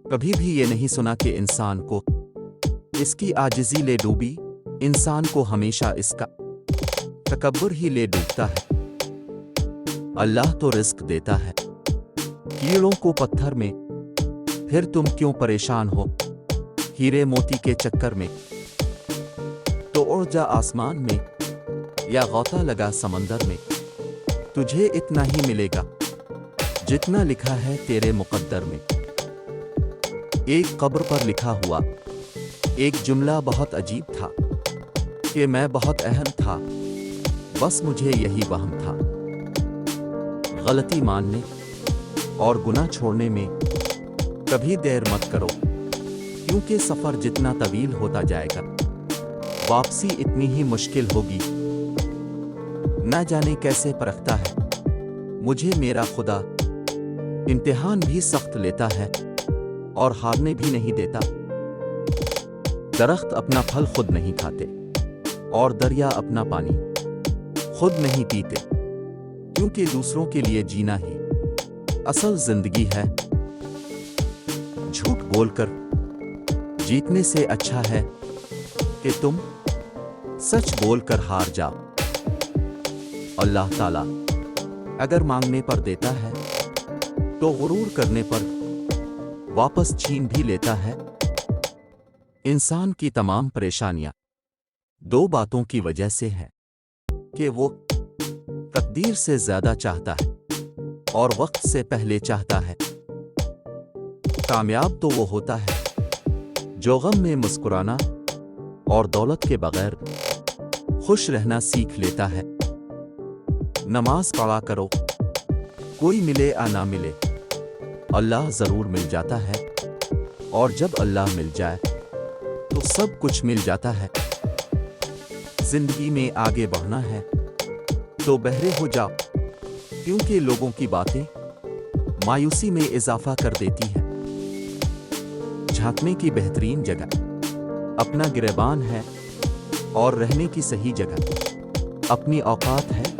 कभी भी ये नहीं सुना कि इंसान को इसकी आजिज़ी ले डूबी। इंसान को हमेशा इसका तकब्बुर ही ले डूबता है। अल्लाह तो रिस्क देता है कीड़ों को पत्थर में, फिर तुम क्यों परेशान हो हीरे मोती के चक्कर में। तो उड़ जा आसमान में या गौता लगा समंदर में, तुझे इतना ही मिलेगा जितना लिखा है तेरे मुकद्दर में। एक कब्र पर लिखा हुआ एक जुमला बहुत अजीब था कि मैं बहुत अहम था, बस मुझे यही वहम था। गलती मानने और गुनाह छोड़ने में कभी देर मत करो, क्योंकि सफ़र जितना तवील होता जाएगा वापसी इतनी ही मुश्किल होगी। न जाने कैसे परखता है मुझे मेरा खुदा, इम्तिहान भी सख्त लेता है और हारने भी नहीं देता। दरख्त अपना फल खुद नहीं खाते और दरिया अपना पानी खुद नहीं पीते, क्योंकि दूसरों के लिए जीना ही असल जिंदगी है। झूठ बोलकर जीतने से अच्छा है कि तुम सच बोलकर हार जाओ। अल्लाह ताला अगर मांगने पर देता है तो गुरूर करने पर वापस छीन भी लेता है। इंसान की तमाम परेशानियां दो बातों की वजह से है कि वो तकदीर से ज्यादा चाहता है और वक्त से पहले चाहता है। कामयाब तो वो होता है जो गम में मुस्कुराना और दौलत के बगैर खुश रहना सीख लेता है। नमाज पढ़ा करो, कोई मिले या ना मिले अल्लाह जरूर मिल जाता है, और जब अल्लाह मिल जाए तो सब कुछ मिल जाता है। जिंदगी में आगे बढ़ना है तो बहरे हो जाओ, क्योंकि लोगों की बातें मायूसी में इजाफा कर देती हैं। झांकने की बेहतरीन जगह अपना गिरबान है और रहने की सही जगह अपनी औकात है।